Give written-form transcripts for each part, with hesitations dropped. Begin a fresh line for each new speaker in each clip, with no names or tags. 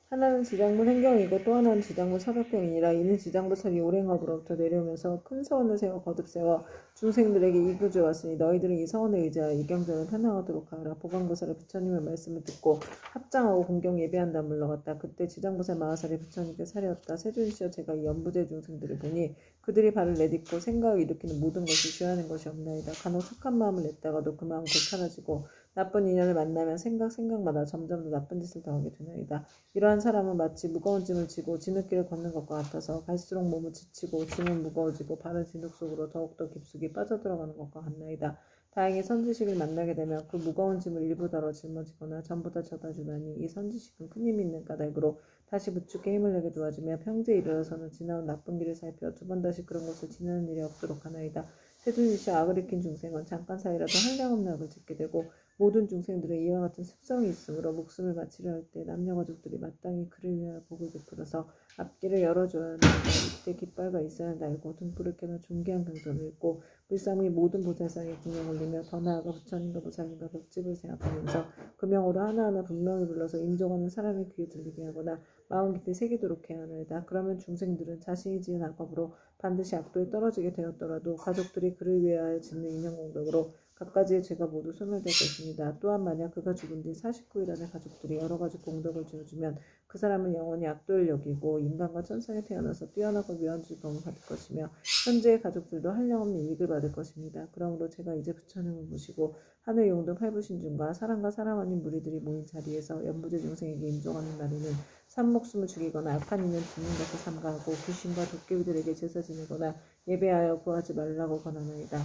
하나는 지장물 행경이고 또 하나는 지장물 사격병이니라. 이는 지장부 설이 오랭업으로부터 내려오면서 큰 서원을 세워 거듭 세워 중생들에게 이부주어 왔으니 너희들은 이 서원에 의지하여 이 경전을 편향하도록 하라. 보강보살의 부처님의 말씀을 듣고 합장하고 공경 예배한다 물러갔다. 그때 지장보살 마하살이 부처님께 사려었다. 세존이시여, 제가 이 연부제 중생들을 보니 그들이 발을 내딛고 생각을 일으키는 모든 것이 죄하는 것이 없나이다. 간혹 착한 마음을 냈다가도 그 마음 곧 사라지고 나쁜 인연을 만나면 생각마다 점점 더 나쁜 짓을 더하게 되나이다. 이러한 사람은 마치 무거운 짐을 지고 진흙길을 걷는 것과 같아서 갈수록 몸은 지치고 짐은 무거워지고 발은 진흙 속으로 더욱더 깊숙이 빠져들어가는 것과 같나이다. 다행히 선지식을 만나게 되면 그 무거운 짐을 일부 덜어 짊어지거나 전부 다 져다 주나니 이 선지식은 큰 힘이 있는 까닭으로 다시 부축해 힘을 내게 도와주며 평지에 이르러서는 지나온 나쁜 길을 살펴 두 번 다시 그런 곳을 지나는 일이 없도록 하나이다. 세존이시여, 악을 익힌 중생은 잠깐 사이라도 한량없는 악을 짓게 되고 모든 중생들은 이와 같은 습성이 있으므로 목숨을 바치려 할 때 남녀 가족들이 마땅히 그를 위하여 복을 베풀어서 앞길을 열어줘야 하나이다. 이때 깃발과 일산을 달고 등불을 켜며 존귀한 경전을 읽고 불상의 모든 보살상에 궁명 올리며 더 나아가 부처님과 보살님과 벽집을 생각하면서 그 명으로 하나하나 분명히 불러서 임종하는 사람의 귀에 들리게 하거나 마음 깊이 새기도록 해야 하나이다. 그러면 중생들은 자신이 지은 악업으로 반드시 악도에 떨어지게 되었더라도 가족들이 그를 위하여 짓는 인연공덕으로 갖가지의 죄가 모두 소멸될 것입니다. 또한 만약 그가 죽은 뒤 49일 안에 가족들이 여러 가지 공덕을 지어주면 그 사람은 영원히 악도를 여기고 인간과 천상에 태어나서 뛰어나고 묘한 즐거움을 받을 것이며 현재의 가족들도 한량없는 이익을 받을 것입니다. 그러므로 제가 이제 부처님을 모시고 하늘 용도 팔부신중과 사랑과 사랑 아닌 무리들이 모인 자리에서 연부제 중생에게 임종하는 날에는 산목숨을 죽이거나 악한 인을 죽는 것을 삼가하고 귀신과 도깨비들에게 제사 지내거나 예배하여 구하지 말라고 권하나이다.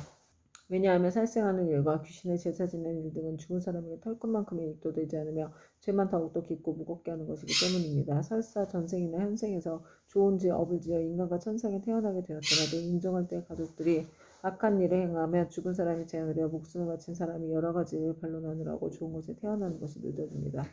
왜냐하면 살생하는 일과 귀신의 제사 지내는 일 등은 죽은 사람에게 털끝만큼의 이익도 되지 않으며 죄만 더욱더 깊고 무겁게 하는 것이기 때문입니다. 설사 전생이나 현생에서 좋은 업을 지어 인간과 천상에 태어나게 되었더라도 인정할 때 가족들이 악한 일을 행하며 죽은 사람이 재앙을 되어 목숨을 바친 사람이 여러 가지 일을 반론하느라고 좋은 곳에 태어나는 것이 늦어집니다.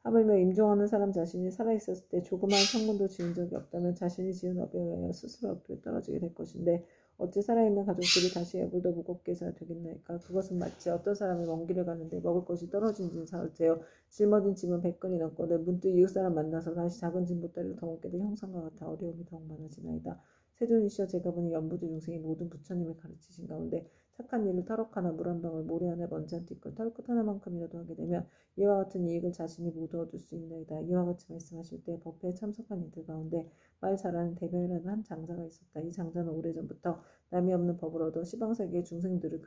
하물며 임종하는 사람 자신이 살아있었을 때 조그마한 성문도 지은 적이 없다면 자신이 지은 업에 의하여 스스로 악도에 떨어지게 될 것인데 어찌 살아있는 가족들이 다시 애불 더 무겁게 해서야 되겠나이까. 그것은 마치 어떤 사람이 먼 길을 가는데 먹을 것이 떨어진 짐을 사올때요 짊어진 짐은 100근이 넘거든 문득 이웃사람 만나서 다시 작은 짐 보따리를 더 옮게 될 형상과 같아 어려움이 더욱 많아지나이다. 세존이시여, 제가 보니 연부제 중생이 모든 부처님의 가르치신 가운데 착한 일을 터럭 하나 물 한 방울 모래 하나 먼지 한 티끌 털끝 하나만큼이라도 하게 되면 이와 같은 이익을 자신이 모두 얻을 수 있나이다. 이와 같이 말씀하실 때 법회에 참석한 이들 가운데 말 잘하는 대변이라는 한 장자가 있었다. 이 장자는 오래전부터 남이 없는 법을 얻어 시방세계의 중생들을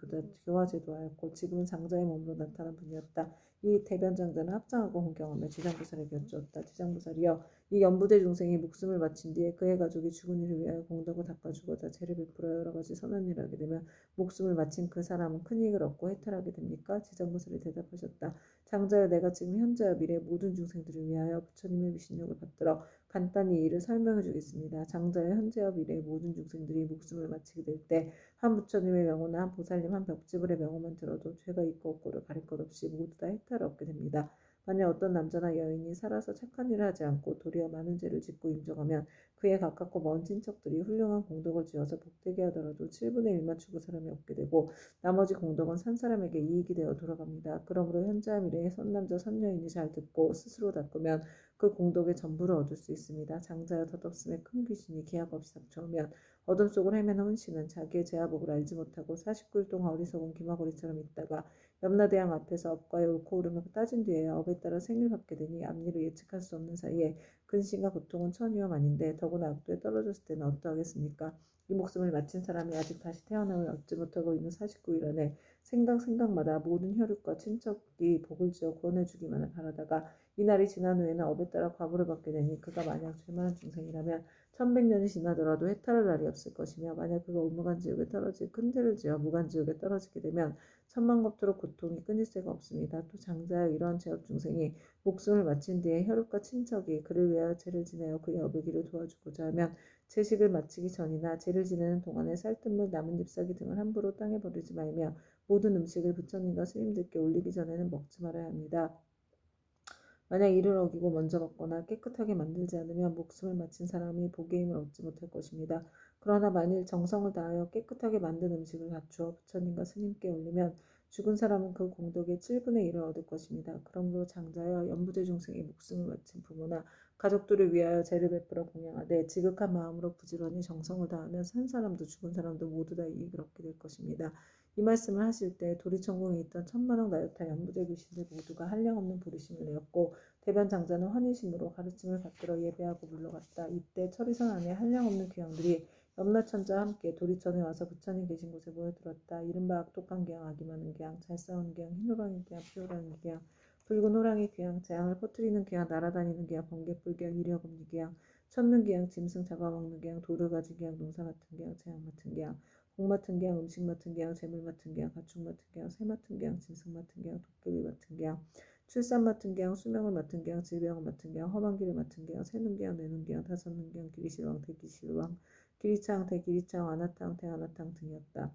교화제도하였고 지금은 장자의 몸으로 나타난 분이었다. 이 대변 장자는 합장하고 hon경하며 지장보살에게 여쭈었다. 지장보살이여, 이 연부대 중생이 목숨을 바친 뒤에 그의 가족이 죽은 이를 위하여 공덕을 닦아주고자 죄를 베풀어 여러 가지 선한 일을 하게 되면 목숨을 바친 그 사람은 큰 이익을 얻고 해탈하게 됩니까? 지장보살이 대답하셨다. 장자여, 내가 지금 현재와 미래 모든 중생들을 위하여 부처님의 위신력을 받들어 간단히 이를 설명해 주겠습니다. 장자의 현재와 미래의 모든 중생들이 목숨을 마치게 될 때 한 부처님의 명호나 한 보살님 한 벽지불의 명호만 들어도 죄가 있고 없고를 가릴 것 없이 모두 다 해탈을 얻게 됩니다. 만약 어떤 남자나 여인이 살아서 착한 일을 하지 않고 도리어 많은 죄를 짓고 임종하면 그에 가깝고 먼 친척들이 훌륭한 공덕을 지어서 복되게 하더라도 7분의 1만 죽은 사람이 얻게 되고 나머지 공덕은 산 사람에게 이익이 되어 돌아갑니다. 그러므로 현재와 미래의 선남자 선여인이 잘 듣고 스스로 닦으면 그 공덕의 전부를 얻을 수 있습니다. 장자여, 덧없음에 큰 귀신이 기약 없이 닥쳐오면 어둠 속을 헤매는 혼신은 자기의 제하복을 알지 못하고 49일 동안 어리석은 기마고리처럼 있다가 염라대왕 앞에서 업과의 옳고 그름을 따진 뒤에 업에 따라 생을 받게 되니 앞니로 예측할 수 없는 사이에 근심과 고통은 천위험아닌데 더구나 악도에 떨어졌을 때는 어떠하겠습니까? 이 목숨을 마친 사람이 아직 다시 태어남을 얻지 못하고 있는 49일 안에 생각마다 모든 혈육과 친척이 복을 지어 구원해주기만을 바라다가 이날이 지난 후에는 업에 따라 과보를 받게 되니 그가 만약 죄많은 중생이라면 1100년이 지나더라도 해탈할 날이 없을 것이며 만약 그가 우무간지옥에 떨어질 큰 죄를 지어 무간지옥에 떨어지게 되면 천만겁토록 고통이 끊일 새가 없습니다. 또 장자여, 이러한 죄업 중생이 목숨을 마친 뒤에 혈육과 친척이 그를 위하여 죄를 지내어 그의 업의 길을 도와주고자 하면 제식을 마치기 전이나 죄를 지내는 동안에 쌀뜨물, 나뭇잎 사기 등을 함부로 땅에 버리지 말며 모든 음식을 부처님과 스님들께 올리기 전에는 먹지 말아야 합니다. 만약 이를 어기고 먼저 먹거나 깨끗하게 만들지 않으면 목숨을 바친 사람이 복의 힘을 얻지 못할 것입니다. 그러나 만일 정성을 다하여 깨끗하게 만든 음식을 갖추어 부처님과 스님께 올리면 죽은 사람은 그 공덕의 7분의 1을 얻을 것입니다. 그러므로 장자여, 연부제 중생의 목숨을 바친 부모나 가족들을 위하여 죄를 베풀어 공양하되 지극한 마음으로 부지런히 정성을 다하면 산 사람도 죽은 사람도 모두 다 이익을 얻게 될 것입니다. 이 말씀을 하실 때 도리천궁에 있던 천만왕 나요타 연부제 귀신들 모두가 한량없는 부르심을 내었고 대변 장자는 환희심으로 가르침을 받들어 예배하고 물러갔다. 이때 철이선 안에 한량없는 귀양들이 염라천자와 함께 도리천에 와서 부처님 계신 곳에 모여들었다. 이른바 악독한 귀양, 악이 많은 귀양, 잘 싸우는 귀양, 흰호랑이 귀양, 피호랑이 귀양, 붉은 호랑이 귀양, 재앙을 퍼뜨리는 귀양, 날아다니는 귀양, 번개불 귀양, 이력없는 귀양, 천는 귀양, 짐승 잡아먹는 귀양, 돌을 가진 귀양, 농사 맡은 귀양, 재앙 맡은 귀양, 복 맡은 귀양, 음식 맡은 귀양, 재물 맡은 귀양, 가축 맡은 귀양, 새 맡은 귀양, 짐승 맡은 귀양, 도깨비 맡은 귀양, 출산 맡은 귀양, 수명을 맡은 귀양, 질병을 맡은 귀양, 험한 길을 맡은 귀양, 새는 귀양, 내는 귀양, 다섯는 귀양, 기리실왕, 대기실왕, 기리창, 대기리창, 아나탕, 대아나탕 등이었다.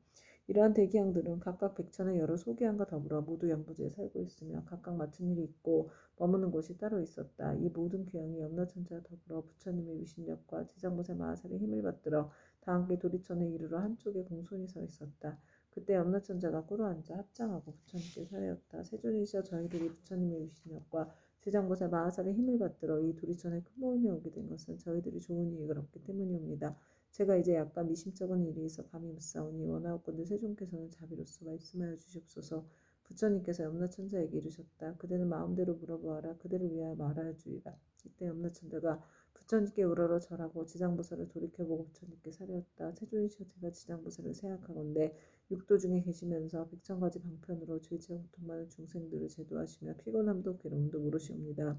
이러한 대기양들은 각각 백천의 여러 소기양과 더불어 모두 연부지에 살고 있으며 각각 맡은 일이 있고 머무는 곳이 따로 있었다. 이 모든 귀양이 염라천자와 더불어 부처님의 유신력과 지장보살 마하살의 힘을 받들어 다 함께 도리천에 이르러 한쪽에 공손히 서 있었다. 그때 염라천자가 꿇어앉아 합장하고 부처님께 사례었다. 세존이시여 저희들이 부처님의 유신력과 지장보살 마하살의 힘을 받들어 이 도리천에 큰 모임에 오게 된 것은 저희들이 좋은 이익을 얻기 때문이옵니다. 제가 이제 약간 미심쩍은 일이 있어 감이 묻사오니 원하옵건대 세존께서는 자비로서 말씀하여 주시옵소서. 부처님께서 염라천자에게 이르셨다. 그대는 마음대로 물어보아라. 그대를 위하여 말하여 주리라. 이때 염라천자가 부처님께 우러러 절하고 지장보살을 돌이켜보고 부처님께 사려었다. 세존이시여 제가 지장보살을 생각하건대 육도 중에 계시면서 백천가지 방편으로 죄지어 고통 많은 중생들을 제도하시며 피곤함도 괴로움도 모르시옵니다.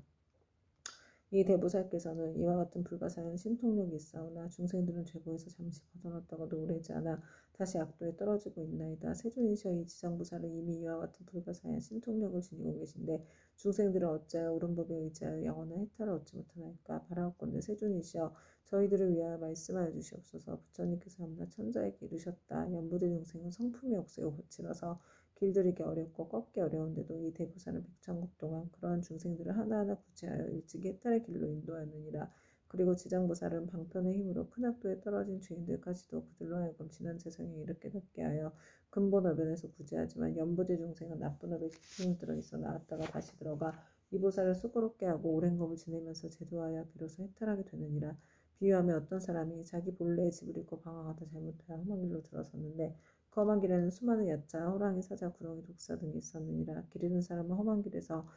이 대보살께서는 이와 같은 불가사의한 신통력이 있사오나 중생들은 죄고에서 잠시 벗어났다가도 오래지 않아 다시 악도에 떨어지고 있나이다. 세존이시여 이 지장보살은 이미 이와 같은 불가사의한 신통력을 지니고 계신데 중생들은 어찌하여 옳은 법에 의지하여 영원한 해탈을 얻지 못하나이까. 바라옵건대 세존이시여 저희들을 위하여 말씀하여 주시옵소서. 부처님께서 염라천자에게 이르셨다. 연부들 중생은 성품이 억세고 거칠어서 길들이기 어렵고 꺾기 어려운데도 이 대보살은 백천국 동안 그러한 중생들을 하나하나 구제하여 일찍이 해탈의 길로 인도하느니라. 그리고 지장보살은 방편의 힘으로 큰 악도에 떨어진 죄인들까지도 그들로 하여금 지난 세상에 이르게 닿게 하여 근본어변에서 구제하지만 연부제 중생은 나쁜 업에 깊이 들어 있어 나왔다가 다시 들어가 이 보살을 수고롭게 하고 오랜 겁을 지내면서 제도하여 비로소 해탈하게 되느니라. 비유하며 어떤 사람이 자기 본래의 집을 잃고 방황하다 잘못하여 험한 길로 들어섰는데 그 험한 길에는 수많은 야자, 호랑이, 사자, 구렁이, 독사 등이 있었느니라. 길 잃은 사람은 험한 길에서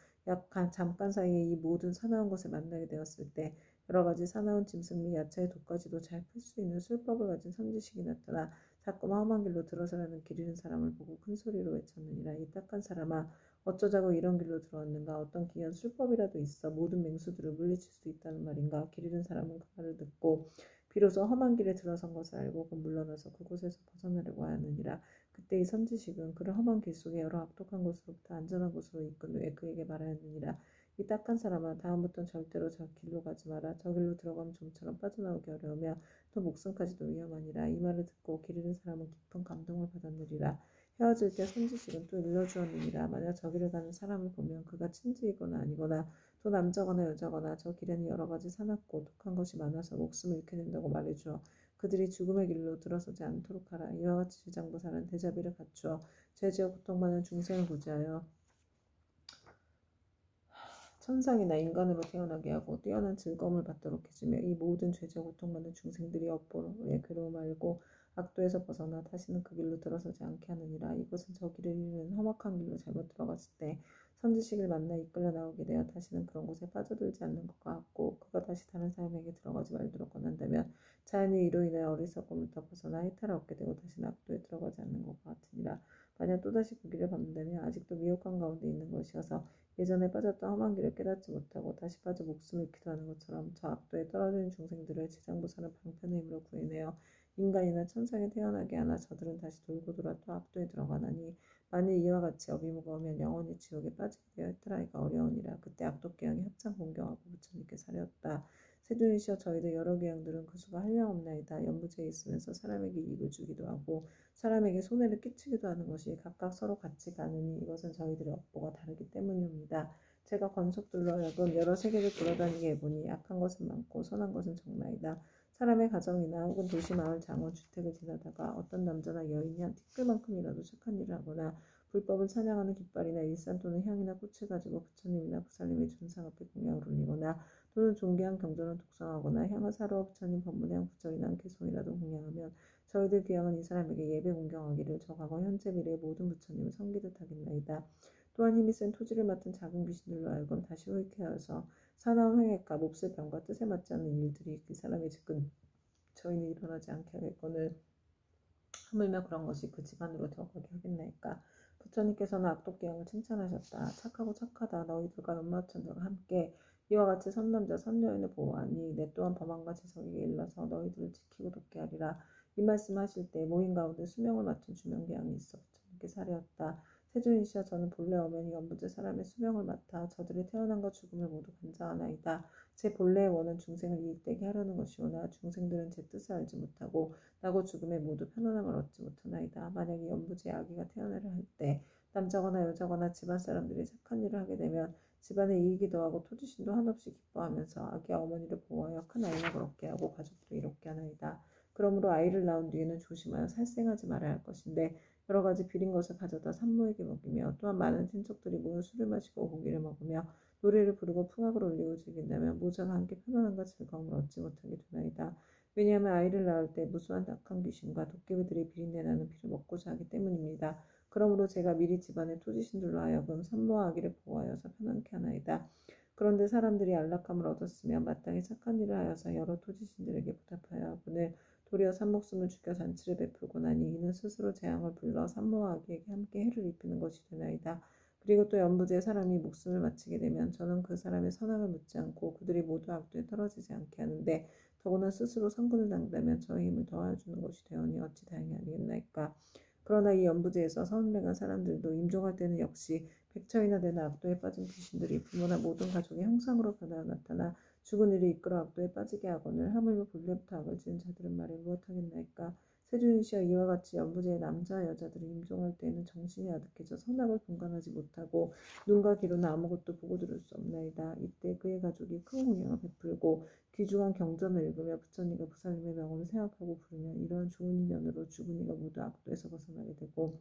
잠깐 사이에 이 모든 사나운 것을 만나게 되었을 때 여러 가지 사나운 짐승 및 야채의 독까지도 잘 풀 수 있는 술법을 가진 선지식이 나타나 자꾸만 험한 길로 들어서려는 길 잃은 사람을 보고 큰 소리로 외쳤느니라. 이 딱한 사람아 어쩌자고 이런 길로 들어왔는가. 어떤 기이한 술법이라도 있어 모든 맹수들을 물리칠 수 있다는 말인가. 길 잃은 사람은 그 말을 듣고 비로소 험한 길에 들어선 것을 알고 물러나서 그곳에서 벗어나려고 하느니라. 그때 이 선지식은 그를 험한 길 속에 여러 악독한 곳으로부터 안전한 곳으로 이끈 후에 그에게 말하였느니라. 이 딱한 사람아 다음부터는 절대로 저 길로 가지 마라. 저 길로 들어가면 좀처럼 빠져나오기 어려우며 또 목숨까지도 위험하니라. 이 말을 듣고 길 잃은 사람은 깊은 감동을 받았느니라. 헤어질 때 선지식은 또 일러주었느니라. 만약 저 길을 가는 사람을 보면 그가 친지이거나 아니거나 또 남자거나 여자거나 저 길에는 여러 가지 사납고 독한 것이 많아서 목숨을 잃게 된다고 말해주어 그들이 죽음의 길로 들어서지 않도록 하라. 이와 같이 지장보살은 대자비를 갖추어 죄지어 고통받는 중생을 구제하여 천상이나 인간으로 태어나게 하고 뛰어난 즐거움을 받도록 해주며 이 모든 죄지어 고통받는 중생들이 업보로의 괴로움을 알고 악도에서 벗어나 다시는 그 길로 들어서지 않게 하느니라. 이것은 저 길을 잃는 험악한 길로 잘못 들어갔을 때 선지식을 만나 이끌려 나오게 되어 다시는 그런 곳에 빠져들지 않는 것과 같고 그가 다시 다른 사람에게 들어가지 말도록 권한다면 자연히 이로 인하여 어리석음부터 벗어나 해탈을 얻게 되고 다시는 악도에 들어가지 않는 것과 같으니라. 만약 또다시 그 길을 밟는다면 아직도 미혹한 가운데 있는 것이어서 예전에 빠졌던 험한 길을 깨닫지 못하고 다시 빠져 목숨을 잃기도 하는 것처럼 저 악도에 떨어지는 중생들을 지장보살은 방편의 힘으로 구해내어 인간이나 천상에 태어나게 하나 저들은 다시 돌고 돌아 또 악도에 들어가나니 만일 이와 같이 업이 무거우면 영원히 지옥에 빠지게 되어 해탈하기가 어려우니라. 그때 악독계양이 합창 공경하고 부처님께 사렸다. 세존이시여 저희들 여러 계양들은 그 수가 한량없나이다. 연부제에 있으면서 사람에게 이익을 주기도 하고 사람에게 손해를 끼치기도 하는 것이 각각 서로 같이 가느니 이것은 저희들의 업보가 다르기 때문입니다. 제가 권속들로 하여금 여러 세계를 돌아다니게 해보니 악한 것은 많고 선한 것은 적나이다. 사람의 가정이나 혹은 도시 마을 장원 주택을 지나다가 어떤 남자나 여인이 한 티끌만큼이라도 착한 일을 하거나 불법을 찬양하는 깃발이나 일산 또는 향이나 꽃을 가지고 부처님이나 부살님의 존상 앞에 공양을 올리거나 또는 존귀한 경전을 독송하거나 향을 사러 부처님 법문에 한 구절이나 한 개송이라도 공양하면 저희들 귀양은 이 사람에게 예배 공경하기를 저 과거 현재 미래의 모든 부처님을 섬기듯 하겠나이다. 또한 힘이 센 토지를 맡은 작은 귀신들로 하여금 다시 후회하여서 사나운 횡액과 몹쓸 병과 뜻에 맞지 않는 일들이 그 사람의 집근 저희는 일어나지 않게 하겠거늘 하물며 그런 것이 그 집안으로 들어가게 하겠나이까. 부처님께서는 악독기양을 칭찬하셨다. 착하고 착하다. 너희들과 연마천자가 함께 이와 같이 선남자 선여인을 보호하니 내 또한 범한과 재석에게 일러서 너희들을 지키고 돕게 하리라. 이 말씀하실 때 모임 가운데 수명을 맡은 주명기양이 있어 부처님께 사려었다. 세존이시여 저는 본래 엄연히 연부제 사람의 수명을 맡아 저들의 태어남과 죽음을 모두 관장하나이다. 제 본래의 원은 중생을 이익되게 하려는 것이오나 중생들은 제 뜻을 알지 못하고 나고 죽음에 모두 편안함을 얻지 못하나이다. 만약에 연부제 아기가 태어나려 할 때 남자거나 여자거나 집안 사람들이 착한 일을 하게 되면 집안에 이익이 더하고 토지신도 한없이 기뻐하면서 아기와 어머니를 보호하여 큰 안락을 얻게 하고 가족도 이롭게 하나이다. 그러므로 아이를 낳은 뒤에는 조심하여 살생하지 말아야 할 것인데 여러 가지 비린 것을 가져다 산모에게 먹이며 또한 많은 친척들이 모여 술을 마시고 고기를 먹으며 노래를 부르고 풍악을 올리고 즐긴다면 모자가 함께 편안함과 즐거움을 얻지 못하게 되나이다. 왜냐하면 아이를 낳을 때 무수한 악한 귀신과 도깨비들이 비린내 나는 피를 먹고자 하기 때문입니다. 그러므로 제가 미리 집안의 토지신들로 하여금 산모와 아기를 보호하여서 편안케 하나이다. 그런데 사람들이 안락함을 얻었으면 마땅히 착한 일을 하여서 여러 토지신들에게 보답하여 하거늘 도리어 산목숨을 죽여 잔치를 베풀고 나니 이는 스스로 재앙을 불러 산모와 아기에게 함께 해를 입히는 것이 되나이다. 그리고 또 연부제 사람이 목숨을 마치게 되면 저는 그 사람의 선악을 묻지 않고 그들이 모두 악도에 떨어지지 않게 하는데 더구나 스스로 선군을 당다면 저의 힘을 더하여 주는 것이 되오니 어찌 다행이 아니겠나이까. 그러나 이 연부제에서 선행한 사람들도 임종할 때는 역시 백처이나 되는 악도에 빠진 귀신들이 부모나 모든 가족의 형상으로 변하여 나타나 죽은 이를 이끌어 악도에 빠지게 하거늘 하물며 본래부터 악을 지은 자들은 말에 무엇하겠나이까. 세존이시여 이와 같이 연부제의 남자와 여자들이 임종할 때에는 정신이 아득해져 선악을 분간하지 못하고 눈과 귀로는 아무것도 보고 들을 수 없나이다. 이때 그의 가족이 큰 공양을 베풀고 귀중한 경전을 읽으며 부처님과 부살님의 명함을 생각하고 부르면 이러한 좋은 인연으로 죽은 이가 모두 악도에서 벗어나게 되고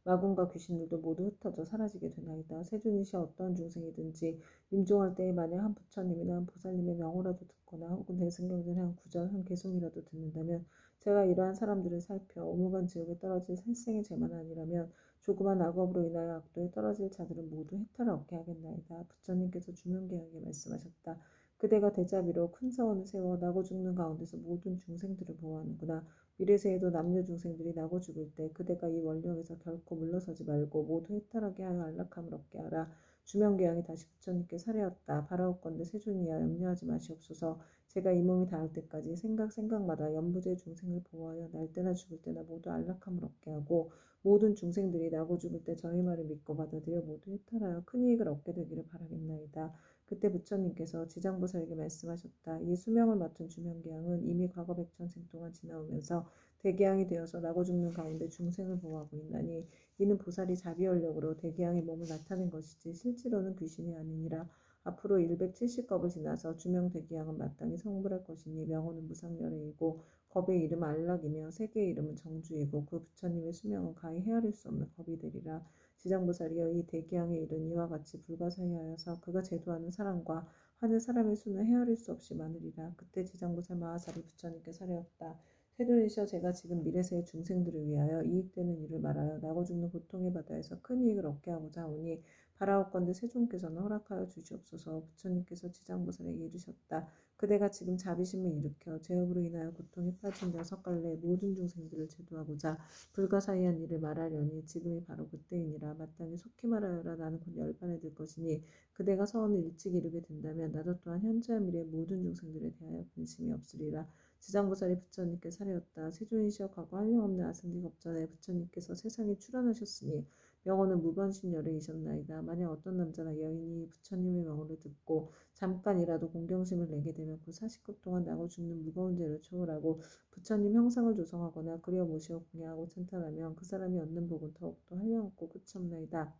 마군과 귀신들도 모두 흩어져 사라지게 되나이다. 세존이시 어떠한 중생이든지 임종할 때에 만약 한 부처님이나 한 보살님의 명호라도 듣거나 혹은 대승경전의 한 구절 한 개송이라도 듣는다면 제가 이러한 사람들을 살펴 오무간 지옥에 떨어질 살생의 죄만 아니라면 조그만 악업으로 인하여 악도에 떨어질 자들은 모두 해탈을 얻게 하겠나이다. 부처님께서 주명계하게 말씀하셨다. 그대가 대자비로 큰 사원을 세워 나고 죽는 가운데서 모든 중생들을 보호하는구나. 미래세에도 남녀 중생들이 나고 죽을 때 그대가 이 원령에서 결코 물러서지 말고 모두 해탈하게 하여 안락함을 얻게 하라. 주명계양이 다시 부처님께 사례었다. 바라옵건대 세존이여 염려하지 마시옵소서. 제가 이 몸이 닿을 때까지 생각마다 연부제 중생을 보호하여 날 때나 죽을 때나 모두 안락함을 얻게 하고 모든 중생들이 나고 죽을 때 저희 말을 믿고 받아들여 모두 해탈하여 큰 이익을 얻게 되기를 바라겠나이다. 그때 부처님께서 지장보살에게 말씀하셨다. 이 수명을 맡은 주명계양은 이미 과거 백천생 동안 지나오면서 대계양이 되어서 나고 죽는 가운데 중생을 보호하고 있나니 이는 보살이 자비원력으로 대계양의 몸을 나타낸 것이지 실제로는 귀신이 아니니라. 앞으로 170겁을 지나서 주명 대계양은 마땅히 성불할 것이니 명호는 무상열애이고 겁의 이름 안락이며 세계의 이름은 정주이고 그 부처님의 수명은 가히 헤아릴 수 없는 겁이 되리라. 지장보살이여 이 대기양에 이른 이와 같이 불가사의하여서 그가 제도하는 사람과 하는 사람의 수는 헤아릴 수 없이 많으리라. 그때 지장보살 마하살이 부처님께 사례었다. 세존이시여 제가 지금 미래세의 중생들을 위하여 이익되는 일을 말하여 나고 죽는 고통의 바다에서 큰 이익을 얻게 하고자 하오니 바라옵건대 세존께서는 허락하여 주시옵소서. 부처님께서 지장보살에게 이르셨다. 그대가 지금 자비심을 일으켜 죄업으로 인하여 고통에 빠진 6갈래의 모든 중생들을 제도하고자 불가사의한 일을 말하려니 지금이 바로 그때이니라. 마땅히 속히 말하여라. 나는 곧 열반에 들 것이니 그대가 서원을 일찍 이루게 된다면 나도 또한 현재와 미래의 모든 중생들에 대하여 근심이 없으리라. 지장보살이 부처님께 사례었다. 세존이시여 과거 한량없는 아승기겁 전에 부처님께서 세상에 출현하셨으니 명호는 무번신열애이셨나이다. 만약 어떤 남자나 여인이 부처님의 명호를 듣고 잠깐이라도 공경심을 내게 되면 그 40급 동안 나고 죽는 무거운 죄를 초월하고 부처님 형상을 조성하거나 그려 모시어 공양하고 찬탄하면 그 사람이 얻는 복은 더욱더 한량없고 끝이 없나이다.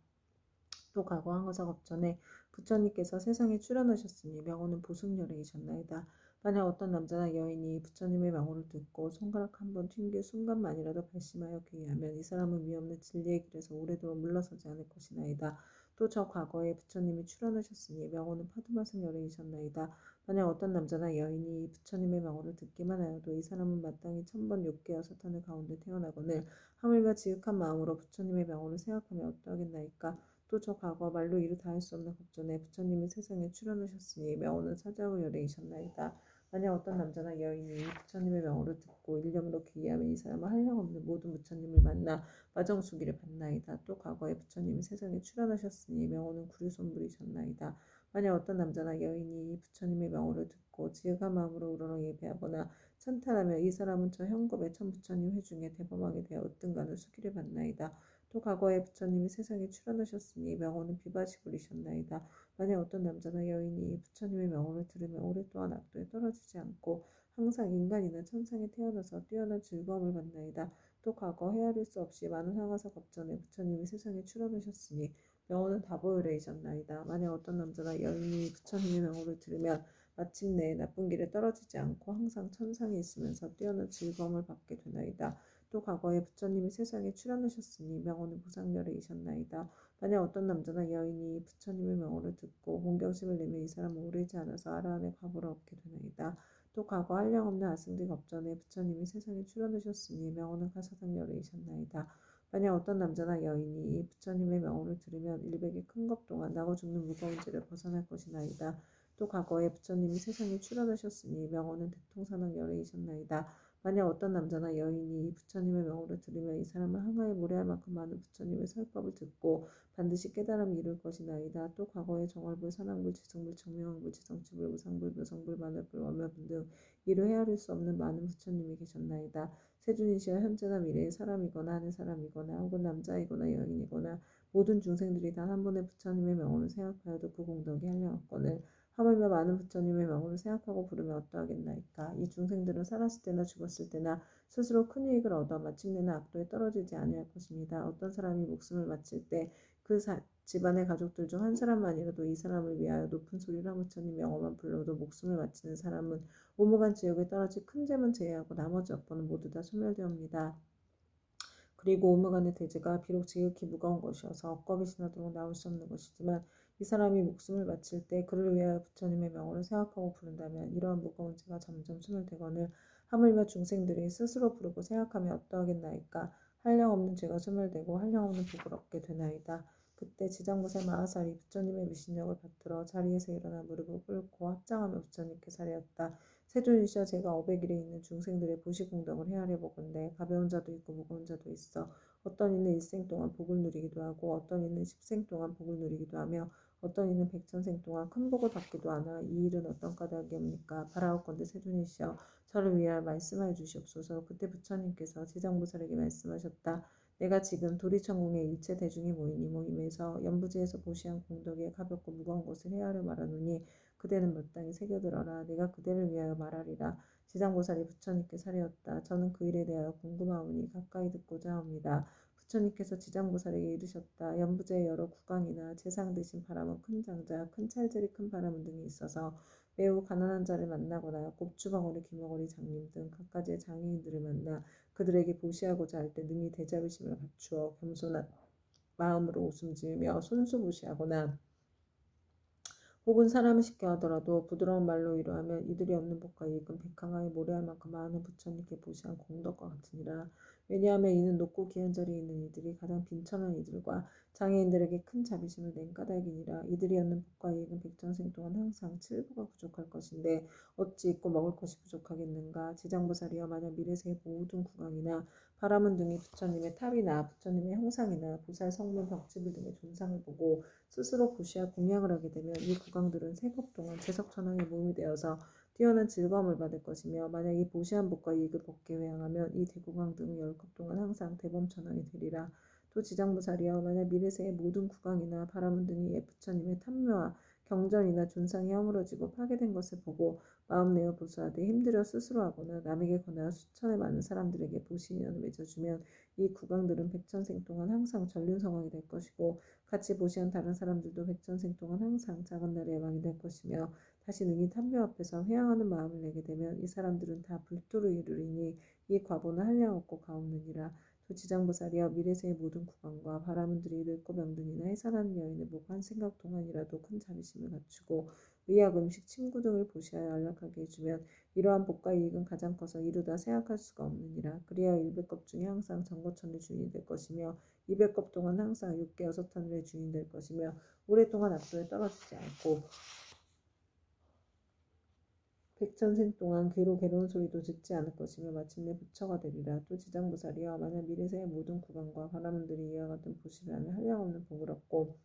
또 과거 한거사겁 전에 부처님께서 세상에 출현하셨으니 명호는 보승열애이셨나이다. 만약 어떤 남자나 여인이 부처님의 명호를 듣고 손가락 한 번 튕길 순간만이라도 발심하여 귀의하면 이 사람은 위없는 진리의 길에서 오래도록 물러서지 않을 것이나이다. 또 저 과거에 부처님이 출연하셨으니 명호는 파두마성 여행이셨나이다. 만약 어떤 남자나 여인이 이 부처님의 명호를 듣기만 하여도 이 사람은 마땅히 천번 욕계와 사탄의 가운데 태어나거늘 하물며 지극한 마음으로 부처님의 명호를 생각하며 어떠하겠나이까. 또 저 과거 말로 이루 다할 수 없는 법전에 부처님이 세상에 출연하셨으니 명호는 사자후 여행이셨나이다. 만약 어떤 남자나 여인이 부처님의 명호를 듣고 일념으로 귀의하면 이 사람은 한량없는 모든 부처님을 만나 마정수기를 받나이다. 또 과거에 부처님이 세상에 출연하셨으니 명호는 구류손불이셨나이다. 만약 어떤 남자나 여인이 이 부처님의 명호를 듣고 지극한 마음으로 우러러 예배하거나 찬탄하며 이 사람은 저 현급의 천부처님 회중에 대범하게 되어 으뜸간을 수기를 받나이다. 또 과거에 부처님이 세상에 출연하셨으니 명호는 비바시불이셨나이다. 만약 어떤 남자나 여인이 부처님의 명호를 들으며 오랫동안 악도에 떨어지지 않고 항상 인간이나 천상에 태어나서 뛰어난 즐거움을 받나이다. 또 과거 헤아릴 수 없이 많은 항아사 겁전에 부처님이 세상에 출연하셨으니 명호는 다보혈레이셨나이다. 만약 어떤 남자나 여인이 부처님의 명호를 들으면 마침내 나쁜 길에 떨어지지 않고 항상 천상에 있으면서 뛰어난 즐거움을 받게 되나이다. 또 과거에 부처님이 세상에 출연하셨으니 명호는 보상열애이셨나이다. 만약 어떤 남자나 여인이 부처님의 명호를 듣고 공경심을 내며 이 사람은 오래지 않아서 아라한의 과보를 얻게 되나이다. 또 과거 한량없는 아승들 겁전에 부처님이 세상에 출연하셨으니 명호는 가사당열애이셨나이다. 만약 어떤 남자나 여인이 이 부처님의 명호를 들으면 일백의 큰 겁 동안 나고 죽는 무거운 죄를 벗어날 것이나이다. 또 과거에 부처님이 세상에 출연하셨으니 명호는 대통사능열애이셨나이다. 만약 어떤 남자나 여인이 이 부처님의 명호를 들으면 이 사람은 항아에 모래할 만큼 많은 부처님의 설법을 듣고 반드시 깨달음을 이룰 것이나이다. 또 과거에 정월불, 산왕불, 지성불, 청명왕불, 지성치불, 우상불, 묘성불, 마늘불, 원묘불 등 이루 헤아릴 수 없는 많은 부처님이 계셨나이다. 세존이시여 현재나 미래의 사람이거나 하늘 사람이거나 혹은 남자이거나 여인이거나 모든 중생들이 단 한 번의 부처님의 명호를 생각하여도 그 공덕이 한량없거늘 하물며 많은 부처님의 명호를 생각하고 부르면 어떠하겠나이까. 이 중생들은 살았을 때나 죽었을 때나 스스로 큰 이익을 얻어 마침내는 악도에 떨어지지 아니할 것입니다. 어떤 사람이 목숨을 마칠 때 그 집안의 가족들 중 한 사람만이라도 이 사람을 위하여 높은 소리로 부처님 명호만 불러도 목숨을 마치는 사람은 오무간 지옥에 떨어질 큰 죄만 제외하고 나머지 업보는 모두 다 소멸되옵니다. 그리고 오무간의 대죄가 비록 지극히 무거운 것이어서 억겁이 지나도록 나올 수 없는 것이지만 이 사람이 목숨을 마칠 때 그를 위하여 부처님의 명호를 생각하고 부른다면 이러한 무거운 죄가 점점 소멸되거늘 하물며 중생들이 스스로 부르고 생각하며 어떠하겠나이까. 한량없는 죄가 소멸되고 한량없는 복을 얻게 되나이다. 그때 지장무새 마하살이 부처님의 미신력을 받들어 자리에서 일어나 무릎을 꿇고 합장하며 부처님께 사례었다. 세존이시여 제가 500일에 있는 중생들의 보시공덕을 헤아려 보건대 가벼운 자도 있고 무거운 자도 있어 어떤 이는 일생 동안 복을 누리기도 하고 어떤 이는 10생 동안 복을 누리기도 하며 어떤 이는 100,000생 동안 큰 복을 받기도 하나 이 일은 어떤 까닭이옵니까? 바라옵건대 세존이시여 저를 위하여 말씀하여 주시옵소서. 그때 부처님께서 지장보살에게 말씀하셨다. 내가 지금 도리천궁에 일체 대중이 모인 이 모임에서 연부지에서 보시한 공덕에 가볍고 무거운 것을 헤아려 말하노니 그대는 마땅히 새겨들어라. 내가 그대를 위하여 말하리라. 지장보살이 부처님께 사례었다. 저는 그 일에 대하여 궁금하오니 가까이 듣고자 합니다. 부처님께서 지장보살에게 이르셨다. 연부제의 여러 국왕이나 재상 대신 바람은 큰 장자, 큰 찰들이 큰 바람 등이 있어서 매우 가난한 자를 만나거나 곱주벙어리, 귀머거리 장님 등 각가지의 장애인들을 만나 그들에게 보시하고자 할 때 능히 대자비심을 갖추어 겸손한 마음으로 웃음 지으며 손수보시하거나 혹은 사람을 쉽게 하더라도 부드러운 말로 위로하면 이들이 얻는 복과 이익은 백항아에 모래할 만큼 많은 부처님께 보시한 공덕과 같으니라. 왜냐하면 이는 높고 귀한 자리에 있는 이들이 가장 빈천한 이들과 장애인들에게 큰 자비심을 낸 까닭이니라. 이들이 얻는 복과 이익은 백전생 동안 항상 칠부가 부족할 것인데 어찌 있고 먹을 것이 부족하겠는가. 지장보살이여 만약 미래세의 모든 국왕이나 바라문 등이 부처님의 탑이나 부처님의 형상이나 보살 성문 벽지불 등의 존상을 보고 스스로 보시와 공양을 하게 되면 이 국왕들은 세급 동안 재석천왕의 몸이 되어서 뛰어난 즐거움을 받을 것이며 만약 이 보시한 복과 이익을 복게 회양하면 이 대국왕 등은 10급 동안 항상 대범천왕이 되리라. 또 지장보살이여 만약 미래세의 모든 국왕이나 바라문 등이 부처님의 탐묘와 경전이나 존상이 허물어지고 파괴된 것을 보고 마음 내어 보수하되 힘들어 스스로 하거나 남에게 권하여 수천의 많은 사람들에게 보시인연을 맺어주면 이 국왕들은 백천생 동안 항상 전륜성왕이 될 것이고 같이 보시한 다른 사람들도 백천생 동안 항상 작은 나라의 왕이 될 것이며 다시 능히 탐묘 앞에서 회양하는 마음을 내게 되면 이 사람들은 다 불도를 이루리니 이 과보는 한량없고 가없느니라. 또 지장보살이여 미래세의 모든 구강과 바라문들이 늙고 병든이나 해산하는 여인을 보고 한 생각 동안이라도 큰 자비심을 갖추고 의약, 음식, 침구 등을 보시하여 안락하게 해주면 이러한 복과 이익은 가장 커서 이루다 생각할 수가 없느니라. 그리하여 100겁 중에 항상 정거천의 주인이 될 것이며 200겁 동안 항상 육계 6하늘의 주인이 될 것이며 오랫동안 압도에 떨어지지 않고 백천생 동안 괴로 괴로운 소리도 듣지 않을 것이며 마침내 부처가 되리라. 또 지장보살이여 만약 미래세의 모든 구강과 바라문들이 이와 같은 보시를 하면 한량없는 복을 얻고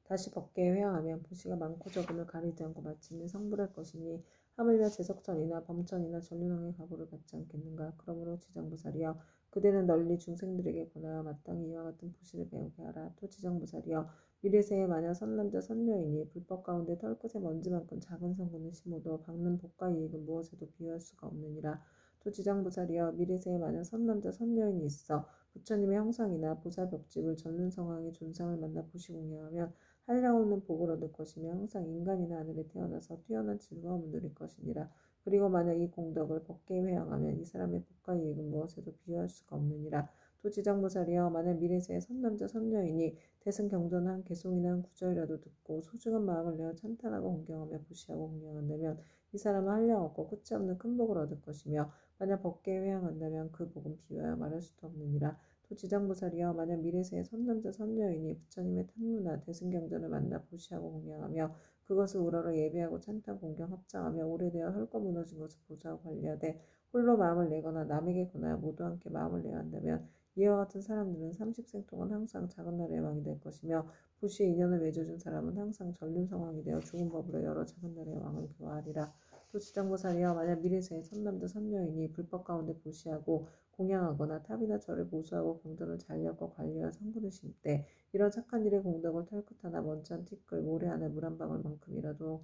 다시 법계에 회항하면 보시가 많고 적음을 가리지 않고 마침내 성불할 것이니 하물며 제석천이나 범천이나 전륜왕의 가보를 받지 않겠는가. 그러므로 지장보살이여 그대는 널리 중생들에게 권하여 마땅히 이와 같은 보시를 배우게 하라. 또 지장보살이여 미래세에 만약 선남자 선녀이니 불법 가운데 털끝에 먼지만큼 작은 성분을 심어도 받는 복과 이익은 무엇에도 비유할 수가 없느니라. 또 지장보살이여 미래세에 만약 선남자 선녀인이 있어 부처님의 형상이나 보살 벽집을 전륜 성왕의 존상을 만나 보시 공양하면 한량없는 복을 얻을 것이며 항상 인간이나 하늘에 태어나서 뛰어난 즐거움을 누릴 것이니라. 그리고 만약 이 공덕을 법계에 회항하면 이 사람의 복과 이익은 무엇에도 비유할 수가 없느니라. 또 지장보살이여 만약 미래세의 선남자 선녀이니 대승 경전을 한 개송이나 한 구절이라도 듣고 소중한 마음을 내어 찬탄하고 공경하며 부시하고 공양한다면 이 사람은 한량없고 끝이 없는 큰 복을 얻을 것이며 만약 법계에 회항한다면 그 복은 비유하여 말할 수도 없느니라. 또 지장보살이여 만약 미래세의 선남자 선녀이니 부처님의 탐무나 대승경전을 만나 보시하고 공양하며 그것을 우러러 예배하고 찬탄 공경 합장하며 오래되어 헐거 무너진 것을 보수하고 관리하되 홀로 마음을 내거나 남에게 권하여 모두 함께 마음을 내야 한다면 이와 같은 사람들은 30생 동안 항상 작은 나라의 왕이 될 것이며 부시에 인연을 맺어준 사람은 항상 전륜 성왕이 되어 죽은 법으로 여러 작은 나라의 왕을 교화하리라. 또 지장보살이여 만약 미래세의 선남자 선녀이니 불법 가운데 보시하고 공양하거나 탑이나 절을 보수하고 공덕을 잘 엮어 관리하여 성분을 심때 이런 착한 일의 공덕을 털끝 하나 먼지한 티끌 모래 안에 물 한 방울만큼이라도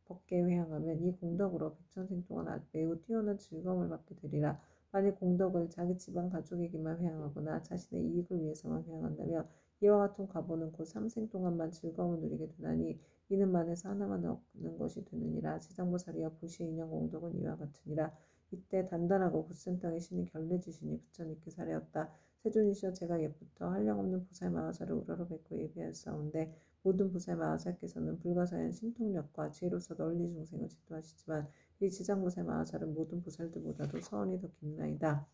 법계에 회항하면 이 공덕으로 백천생 동안 매우 뛰어난 즐거움을 받게 되리라. 만일 공덕을 자기 집안 가족에게만 회항하거나 자신의 이익을 위해서만 회항한다면 이와 같은 과보는 곧 3생 동안만 즐거움을 누리게 되나니 이는 만에서 하나만 얻는 것이 되느니라. 지장보살이여 보시의 인연 공덕은 이와 같으니라. 이때 단단하고 굳센 땅에 신이 결례지시니 부처님께 사례었다. 세존이시여 제가 옛부터 한량없는 보살 마하사를 우러러 뵙고 예비하였사온데 모든 보살 마하사께서는 불가사의한 신통력과 지혜로서 널리 중생을 지도하시지만 이 지장보살 마하사는 모든 보살들보다도 서원이 더 깊나이다.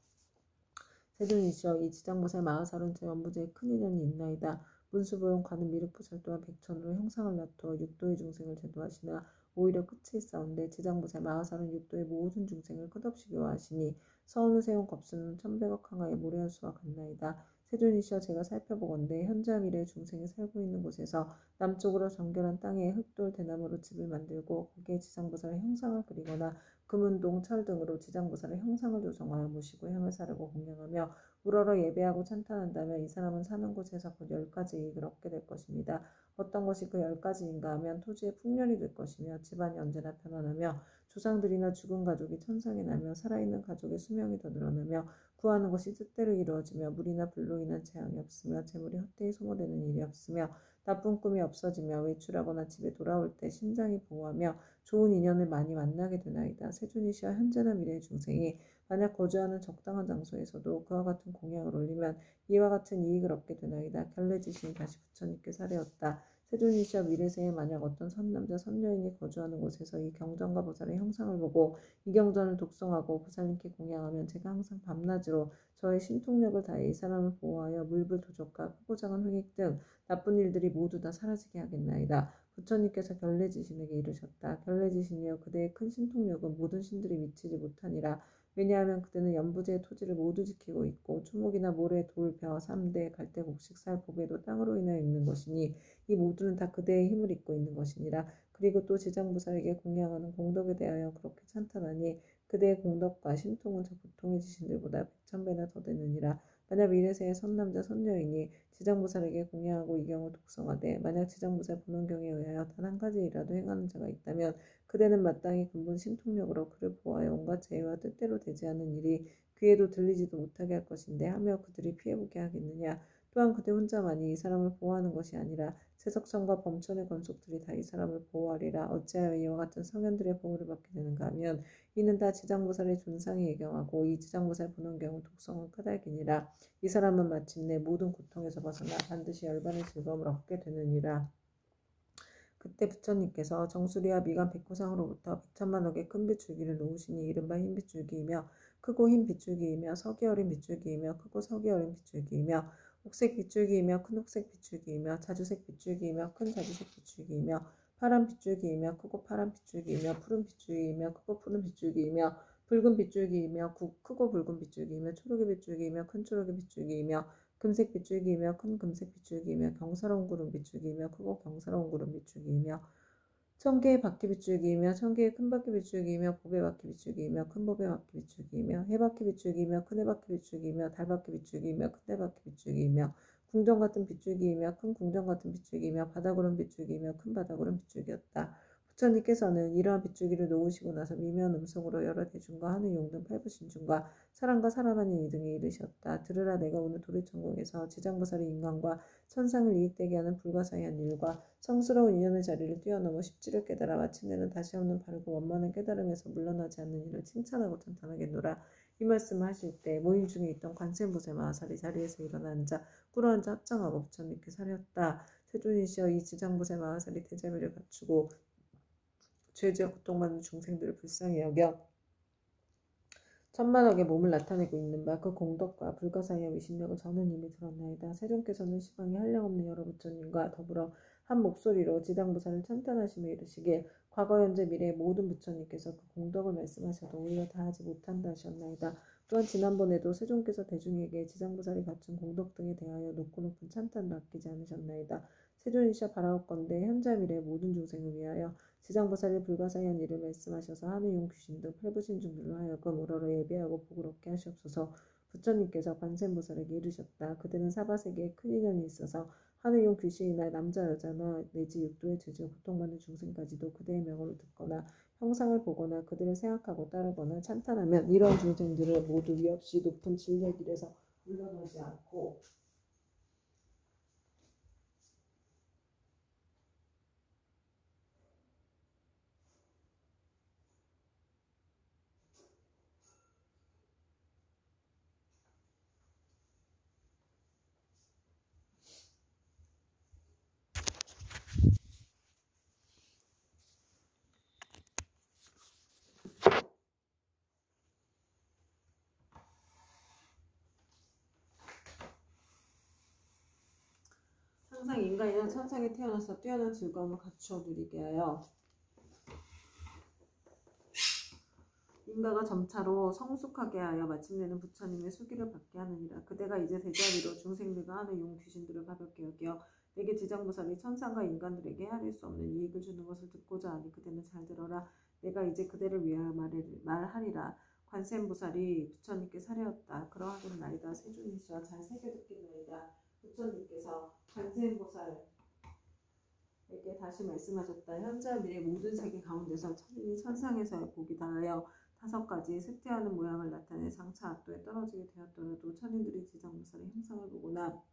세존이시여 이 지장보살 마하사는 제 원부제에 큰 인연이 있나이다. 문수보용 관음 미륵보살 또한 백천으로 형상을 나누어 육도의 중생을 제도하시나 오히려 끝이 있사온데 지장보살 마하사는 육도의 모든 중생을 끝없이 교화하시니 서원을 세운 겁수는 1100억 항하의 모래한 수와 같나이다. 세존이시여 제가 살펴보건대 현재와 미래의 중생이 살고 있는 곳에서 남쪽으로 정결한 땅에 흙돌 대나무로 집을 만들고 거기에 지장보살의 형상을 그리거나 금은동 철 등으로 지장보살의 형상을 조성하여 모시고 향을 사르고 공양하며 우러러 예배하고 찬탄한다면 이 사람은 사는 곳에서 곧 10가지 이익을 얻게 될 것입니다. 어떤 것이 그 10가지인가 하면 토지의 풍년이 될 것이며 집안이 언제나 편안하며 조상들이나 죽은 가족이 천상에 나며 살아있는 가족의 수명이 더 늘어나며 구하는 것이 뜻대로 이루어지며 물이나 불로 인한 재앙이 없으며 재물이 헛되이 소모되는 일이 없으며 나쁜 꿈이 없어지며 외출하거나 집에 돌아올 때 심장이 보호하며 좋은 인연을 많이 만나게 되나이다. 세존이시여 현재나 미래의 중생이 만약 거주하는 적당한 장소에서도 그와 같은 공양을 올리면 이와 같은 이익을 얻게 되나이다. 결례지신이 다시 부처님께 사례었다. 세존이시여 미래세에 만약 어떤 선남자 선녀인이 거주하는 곳에서 이 경전과 보살의 형상을 보고 이 경전을 독송하고 보살님께 공양하면 제가 항상 밤낮으로 저의 신통력을 다해 이 사람을 보호하여 물불 도적과 크고 작은 횡액 등 나쁜 일들이 모두 다 사라지게 하겠나이다. 부처님께서 결례지신에게 이르셨다. 결례지신이여 그대의 큰 신통력은 모든 신들이 미치지 못하니라. 왜냐하면 그대는 연부제의 토지를 모두 지키고 있고 초목이나 모래, 돌, 벼, 삼대, 갈대, 곡식, 살, 보배도 땅으로 인하여 있는 것이니 이 모두는 다 그대의 힘을 입고 있는 것이니라. 그리고 또 지장보살에게 공양하는 공덕에 대하여 그렇게 찬탄하니 그대의 공덕과 신통은 저 보통의 지신들보다 100,000배나 더 되느니라. 만약 미래세의 선남자 선녀이니 지장보살에게 공양하고 이 경을 독성하되 만약 지장보살 본원경에 의하여 단 한 가지이라도 행하는 자가 있다면 그대는 마땅히 근본 신통력으로 그를 보호하여 온갖 죄와 뜻대로 되지 않는 일이 귀에도 들리지도 못하게 할 것인데 하며 그들이 피해보게 하겠느냐. 또한 그대 혼자만이 이 사람을 보호하는 것이 아니라 세석천과 범천의 권속들이 다 이 사람을 보호하리라. 어찌하여 이와 같은 성현들의 보호를 받게 되는가 하면 이는 다 지장보살의 존상이 예경하고 이 지장보살 보는 경우 독성은 까닭이니라. 이 사람은 마침내 모든 고통에서 벗어나 반드시 열반의 즐거움을 얻게 되느니라. 그때 부처님께서 정수리와 미간 백호상으로부터 100천만억의 큰 빗줄기를 놓으시니 이른바 흰 빗줄기이며 크고 흰 빗줄기이며 석이 어린 빗줄기이며 크고 석이 어린 빗줄기이며 옥색 빗줄기이며 큰 옥색 빗줄기이며 자주색 빗줄기이며 큰 자주색 빗줄기이며 파란 빗줄기이며 크고 파란 빗줄기이며 푸른 빗줄기이며 크고 푸른 빗줄기이며 붉은 빗줄기이며 크고 붉은 빗줄기이며 초록의 빗줄기이며 큰 초록의 빗줄기이며 금색 빗줄기이며 큰 금색 빗줄기이며 경사로운 구름 빗줄기이며 크고 경사로운 구름 빗줄기이며 천개의 바퀴 빗줄기이며 천개의 큰 바퀴 빗줄기이며 보배 바퀴 빗줄기이며 큰 보배 바퀴 빗줄기이며 해바퀴 빗줄기이며 큰 해바퀴 빗줄기이며 달바퀴 빗줄기이며 큰 달바퀴 빗줄기이며 궁정 같은 빗줄기이며 큰 궁정 같은 빗줄기이며 바다구름 빗줄기이며 큰 바다구름 빗줄기였다. 부처님께서는 이러한 빗줄기를 놓으시고 나서 미묘한 음성으로 여러 대중과 하늘 용등 팔부신중과 사람과 사람 아닌 이등에 이르셨다. 들으라, 내가 오늘 도리천국에서 지장보살이 인간과 천상을 이익되게 하는 불가사의한 일과 성스러운 인연의 자리를 뛰어넘어 십지를 깨달아 마침내는 다시 없는 바르고 원만한 깨달음에서 물러나지 않는 일을 칭찬하고 찬탄하겠노라. 이 말씀을 하실 때 모임 중에 있던 관세음보살 마하살이 자리에서 일어나 앉아 꿇어앉아 합장하고 부처님께 사렸다. 세존이시여, 이 지장보살 마하살이 대자비를 갖추고 죄지어 고통받는 중생들을 불쌍히 여겨 천만억의 몸을 나타내고 있는 바 그 공덕과 불가사의한 위신력을 저는 이미 들었나이다. 세존께서는 시방에 한량없는 여러 부처님과 더불어 한 목소리로 지장보살을 찬탄하시며 이르시길 과거 현재 미래의 모든 부처님께서 그 공덕을 말씀하셔도 오히려 다하지 못한다 하셨나이다. 또한 지난번에도 세존께서 대중에게 지장보살이 갖춘 공덕 등에 대하여 높고 높은 찬탄을 아끼지 않으셨나이다. 세존이시여, 바라옵건대 현재 미래의 모든 중생을 위하여 지장보살이 불가사의한 일을 말씀하셔서 하늘용 귀신 등 팔부신중들로 하여금 우러러 예배하고 복을 얻게 하시옵소서. 부처님께서 관세음보살에게 이르셨다. 그들은 사바세계에 큰 인연이 있어서 하늘용 귀신이나 남자 여자나 내지 육도의 죄지어 고통받는 중생까지도 그대의 명호를 듣거나 형상을 보거나 그들을 생각하고 따르거나 찬탄하면 이러한 중생들을 모두 위없이 높은 진리의 길에서 물러나지 않고 항상 인간이나 천상에 태어나서 뛰어난 즐거움을 갖추어 누리게 하여 인가가 점차로 성숙하게 하여 마침내는 부처님의 수기를 받게 하느니라. 그대가 이제 대자비로 중생들과 하늘 용 귀신들을 가볍게 여겨 내게 지장보살이 천상과 인간들에게 헤아릴 수 없는 이익을 주는 것을 듣고자 하니 그대는 잘 들어라. 내가 이제 그대를 위하여 말하리라. 관세음보살이 부처님께 사례었다. 그러하겠나이다. 세존이시여, 잘 새겨 듣겠나이다. 부처님께서 관세음보살에게 다시 말씀하셨다. 현재 미래 모든 세계 가운데서 천인이 천상에서의 복이 다하여 5가지 쇠퇴하는 모양을 나타내 장차 압도에 떨어지게 되었더라도 천인들이 지장보살의 형상을 보거나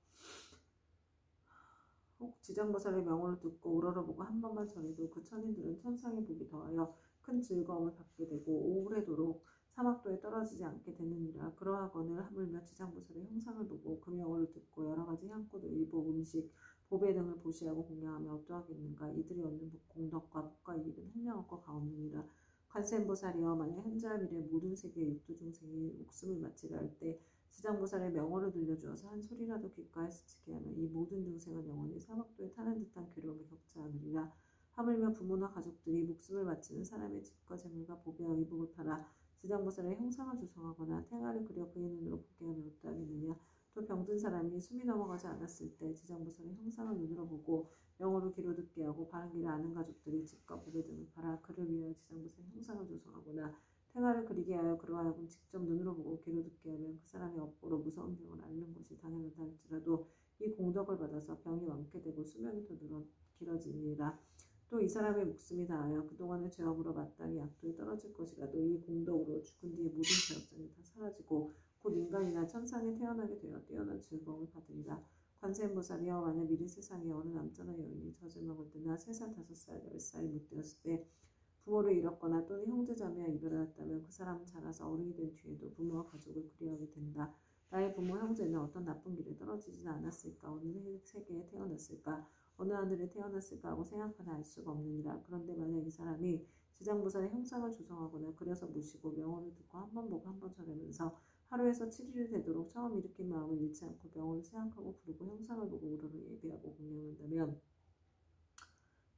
혹 지장보살의 명호를 듣고 우러러보고 한 번만 전해도 그 천인들은 천상의 복이 더하여 큰 즐거움을 받게 되고 오래도록 사막도에 떨어지지 않게 되느니라. 그러하거늘 하물며 지장보살의 형상을 보고 그 명호를 듣고 여러가지 향꽃, 의복, 음식, 보배 등을 보시하고 공양하며 어떠하겠는가. 이들이 얻는 공덕과 복과 이익은 한량없고 가없느니라. 관세음보살이여, 만약 현재와 미래 모든 세계의 육도중생이 목숨을 마치려 할 때 지장보살의 명호를 들려주어서 한 소리라도 귓가에 스치게 하면 이 모든 중생은 영원히 사막도에 타는 듯한 괴로움을 겪지 않으리라. 하물며 부모나 가족들이 목숨을 마치는 사람의 집과 재물과 보배와 의복을 팔아 지장보살의 형상을 조성하거나 태가를 그려 그의 눈으로 보게 하면 어떠하겠느냐. 또 병든 사람이 숨이 넘어가지 않았을 때 지장보살의 형상을 눈으로 보고 명호를 귀로 듣게 하고 바른 길을 아는 가족들이 집과 보배 등을 팔아 그를 위하여 지장보살의 형상을 조성하거나 태가를 그리게 하여 그로 하여금 직접 눈으로 보고 귀로 듣게 하면 그 사람의 업보로 무서운 병을 앓는 것이 당연하다 할지라도 이 공덕을 받아서 병이 완쾌되고 수명이 더 길어지니라. 또 이 사람의 목숨이 다하여 그동안의 죄업으로 마땅히 약도에 떨어질 것이라도 이 공덕으로 죽은 뒤에 모든 죄업장이 다 사라지고 곧 인간이나 천상에 태어나게 되어 뛰어난 즐거움을 받으리라. 관세음보살이여 만약 미래 세상에 어느 남자나 여인이 젖을 먹을 때나 3살, 5살, 10살이 못 되었을 때 부모를 잃었거나 또는 형제자매와 이별하였다면 그 사람은 자라서 어른이 된 뒤에도 부모와 가족을 그리워하게 된다. 나의 부모 형제는 어떤 나쁜 길에 떨어지지는 않았을까? 어느 세계에 태어났을까? 어느 하늘에 태어났을까 하고 생각하나 알 수가 없느니라. 그런데 만약 이 사람이 지장보살의 형상을 조성하거나 그려서 모시고 명언을 듣고 한 번 보고 한 번 절하면서 하루에서 7일이 되도록 처음 일으킨 마음을 잃지 않고 명언을 생각하고 부르고 형상을 보고 우러러 예배하고 공양한다면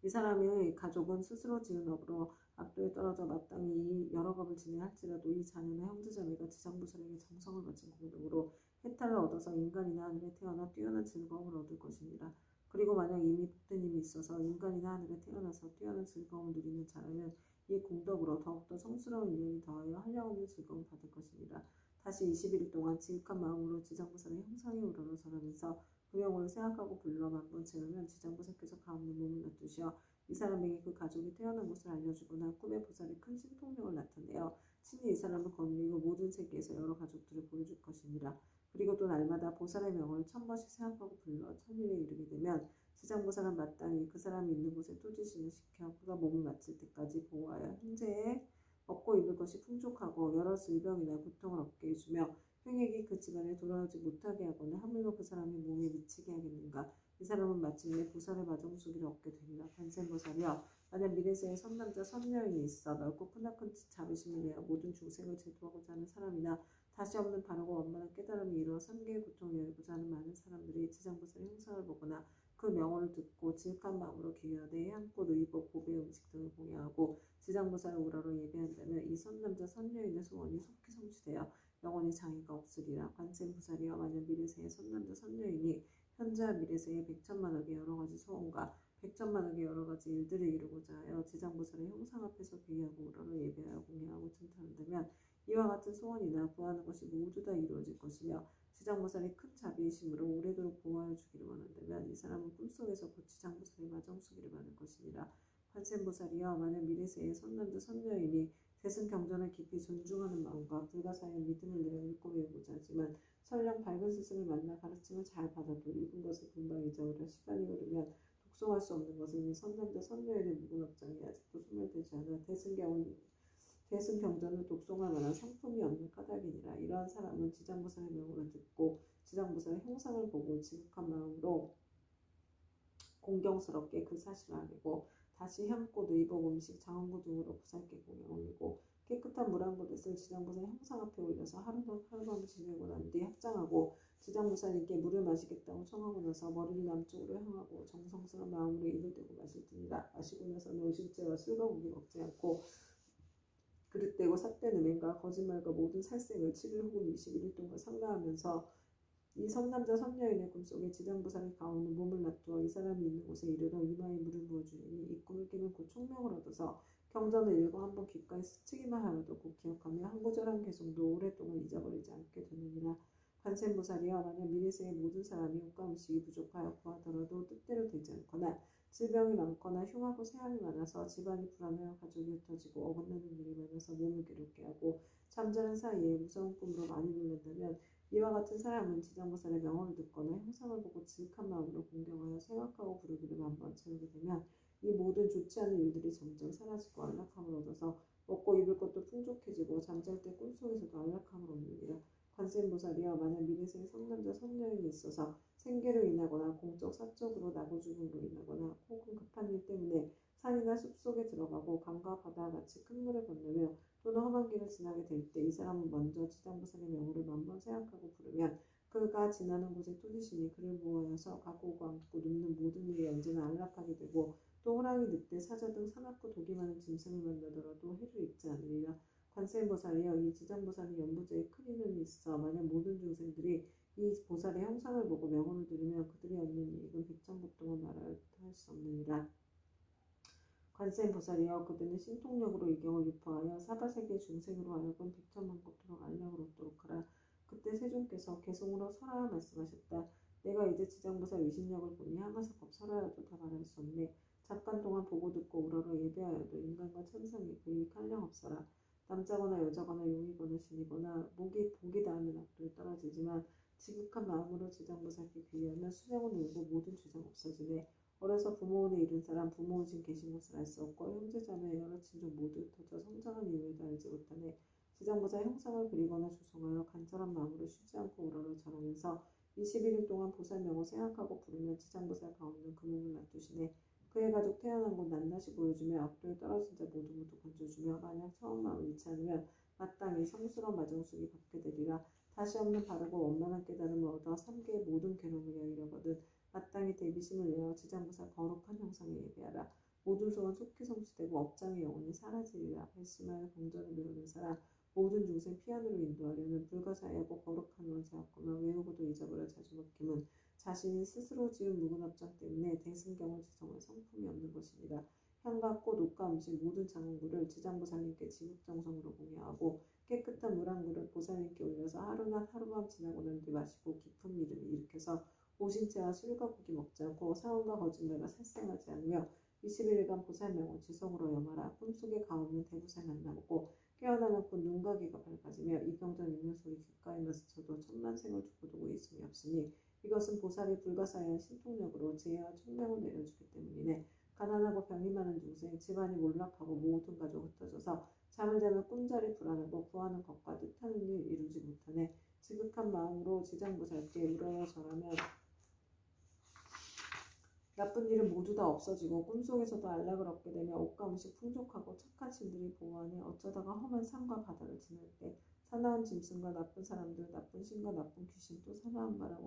이 사람의 가족은 스스로 지은 업으로 악도에 떨어져 마땅히 여러 겁을 지내할지라도 이 자녀나 형제자매가 지장보살에게 정성을 바친 공덕으로 해탈을 얻어서 인간이나 하늘에 태어나 뛰어난 즐거움을 얻을 것이니라. 그리고 만약 이미 복된 힘이 있어서 인간이나 하늘에 태어나서 뛰어난 즐거움을 누리는 자라면 이 공덕으로 더욱더 성스러운 인연이 더하여 한량없는 즐거움을 받을 것이니라. 다시 21일 동안 지극한 마음으로 지장보살의 형상에 우러러 절하면서 그 명호를 생각하고 불러 만번 채우면 지장보살께서 가없는 몸을 놔두시어 이 사람에게 그 가족이 태어난 곳을 알려주거나 꿈의 보살이 큰 신통력을 나타내어 친히 이 사람을 거느리고 모든 세계에서 여러 가족들을 보여줄 것이니라. 그리고 또 날마다 보살의 명호를 1000번씩 생각하고 불러 1000일에 이르게 되면 지장보살은 마땅히 그 사람이 있는 곳에 토지신을 시켜 그가 몸을 마칠 때까지 보호하여 현재에 먹고 입을 것이 풍족하고 여러 질병이나 고통을 얻게 해주며 횡액이 그 집안에 돌아오지 못하게 하거나 하물며 그 사람의 몸에 미치게 하겠는가. 이 사람은 마침내 보살의 마정수기를 얻게 되리라. 관세음보살이여 만약 미래세에 선남자 선여인이 있어 넓고 크나큰 자비심을 내어 모든 중생을 제도하고자 하는 사람이나 다시 없는 바르고 원만한 깨달음이 이루어 삼계의 고통을 열고자 하는 많은 사람들이 지장보살의 형상을 보거나 그 명언을 듣고 지극한 마음으로 기여하되 향꽃, 의복, 고배, 음식 등을 공양하고 지장보살을 우러러 예배한다면 이 선남자 선여인의 소원이 속히 성취되어 영원히 장애가 없으리라. 관세음보살이여 만약 미래세의 선남자 선여인이 현재와 미래세의 백천만억의 여러가지 소원과 백천만억의 여러가지 일들을 이루고자 하여 지장보살의 형상 앞에서 귀하고 우러러 예배하여 공양하고 칭찬한다면 이와 같은 소원이나 구하는 것이 모두 다 이루어질 것이며 지장보살이 큰 자비이심으로 오래도록 보호하여 주기를 원한다면 이 사람은 꿈속에서 곧 지장보살의 마정수기를 받을 것이니라. 관세음보살이여 만약 미래세의 선남자 선여인이 대승경전을 깊이 존중하는 마음과 불가사의한 믿음을 내어 읽고 외우고자 하지만 설령 밝은 스승을 만나 가르침을 잘 받아도 읽은 것을 금방 잊어버려 시간이 흐르면 독송할 수 없는 것은 이 선남자 선녀인의 묵은 업장이 아직도 소멸되지 않아 대승경전을 독송할 만한 성품이 없는 까닭이니라. 이러한 사람은 지장보살의 명호를 듣고 지장보살의 형상을 보고 지극한 마음으로 공경스럽게 그 사실을 알고 다시 향꽃, 의복, 음식, 장원구 등으로 보살께 공양 올리고 깨끗한 물 한 그릇을 지장보살 형상 앞에 올려서 하룻밤을 지내고 난 뒤 합장하고 지장보살님께 물을 마시겠다고 청하고 나서 머리를 남쪽으로 향하고 정성스러운 마음으로 입을 대고 마실지니라. 마시고 나서는 의식제와 술과 고기 먹지 않고 그릇되고 삿된 음행과 거짓말과 모든 살생을 7일 혹은 21일 동안 삼가하면서 이 선남자 선녀인의 꿈속에 지장보살이 가오는 몸을 놔두어 이 사람이 있는 곳에 이르러 이마에 물을 부어주니 이 꿈을 깨면 곧 총명을 얻어서 경전을 읽어 한번 귓가에 스치기만 하여도 곧 기억하며 한 구절 한 개성도 오랫동안 잊어버리지 않게 되느니라. 관세음보살이여 만약 미래세의 모든 사람이 옷과 음식이 부족하여 구하더라도 뜻대로 되지 않거나 질병이 많거나 흉하고 세함이 많아서 집안이 불안하여 가족이 흩어지고 어긋나는 일이 많아서 몸을 괴롭게 하고 잠자는 사이에 무서운 꿈으로 많이 놀란다면 이와 같은 사람은 지장보살의 명언을 듣거나 형상을 보고 지극한 마음으로 공경하여 생각하고 부르기를 만번 채우게 되면 이 모든 좋지 않은 일들이 점점 사라지고 안락함을 얻어서 먹고 입을 것도 풍족해지고 잠잘 때 꿈속에서도 안락함을 얻느니라. 관세음보살이여 만약 미래세의 성남자 선녀인이 있어서 생계로 인하거나 공적 사적으로 나고 죽음으로 인하거나 혹은 급한 일 때문에 산이나 숲속에 들어가고 강과 바다와 같이 큰 물을 건너며 또는 험한 길을 지나게 될 때 이 사람은 먼저 지장보살의 명호를 만번 생각하고 부르면 그가 지나는 곳의 토지신이 그를 보호하여서 가고 오고 앉고 눕는 모든 일이 언제나 안락하게 되고 또 호랑이, 늑대, 사자 등 사납고 독이 많은 짐승을 만나더라도 해를 입지 않으리라. 관세음보살이여 이 지장보살이 연부자에 큰 인연이 있어 만약 모든 중생들이 이 보살의 형상을 보고 명언을 들으면 그들이 얻는 이익은 백천급 동안 말할 수 없느니라. 관세음보살이여 그들은 신통력으로 이 경을 유포하여 사바세계 중생으로 하여금 백천만급토록 안락을 얻도록 하라. 그때 세존께서 개송으로 설하여 말씀하셨다. 내가 이제 지장보살 위신력을 보니 하마사법 설하여도 다 말할 수 없네. 잠깐 동안 보고 듣고 우러러 예배하여도 인간과 천상이 그 유익 한량없어라. 남자거나 여자거나 용이거나 신이거나 복이 닿으면 악도에 떨어지지만 지극한 마음으로 지장보살께 귀의하면 수명은 울고 모든 죄장 없어지네. 어려서 부모원에 이른 사람 부모의신 계신 것을 알 수 없고 형제자매 여러 친족 모두 흩어져 성장한 이유에도 알지 못하네. 지장보살 형상을 그리거나 조성하여 간절한 마음으로 쉬지 않고 우러러 절하면서 21일 동안 보살 명을 생각하고 부르면 지장보살 가운데 그 몸을 놔두시네. 그의 가족 태어난 곳 낱낱이 보여주며 악도에 떨어진 자 모두 건져주며 만약 처음 마음을 잃지 않으면 마땅히 성스러운 마정숙이 받게 되리라. 다시 없는 바르고 원만한 깨달음을 얻어 3계의 모든 괴로움을 여의려거든 마땅히 대비심을 내어 지장보살 거룩한 형상에 예배하라. 모든 소원 속히 성취되고 업장의 영혼이 사라지리라. 발심하여 공전을 배우는 사람 모든 중생 피안으로 인도하려는 불가사의하고 거룩한 원사였구나. 외우고도 잊어버려 자주 먹힘은 자신이 스스로 지은 묵은 업장 때문에 대승경을 지성할 성품이 없는 것이니라. 향과 꽃, 옷과 음식 모든 장원구를 지장보살님께 지극정성으로 공양하고 깨끗한 물 한 그릇 보살님께 올려서 하루낮 하루밤 지나고 난 뒤 마시고 깊은 미름을 일으켜서 오신채와 술과 고기 먹지 않고 사원과 거짓말과 살생하지 않으며 21일간 보살명을 지성으로 염하라. 꿈속에 가오는 대보살 만나보고 깨어나면 곧 눈과 귀가 밝아지며 이경전 읽는 소리 귓가에만 스쳐도 천만생을 두고두고 있음이 없으니 이것은 보살이 불가사의한 신통력으로 지혜와 총명을 내려주기 때문이네. 가난하고 병이 많은 중생, 집안이 몰락하고 모든 가족 흩어져서 잠을 자면 꿈자리 불안하고 구하는 것과 뜻하는 일 이루지 못하네. 지극한 마음으로 지장보살께 우러러 절하면 나쁜 일은 모두 다 없어지고 꿈속에서도 안락을 얻게 되며 옷과 음식 풍족하고 착한 신들이 보호하네. 어쩌다가 험한 산과 바다를 지날 때 사나운 짐승과 나쁜 사람들, 나쁜 신과 나쁜 귀신, 또 사나운 바람,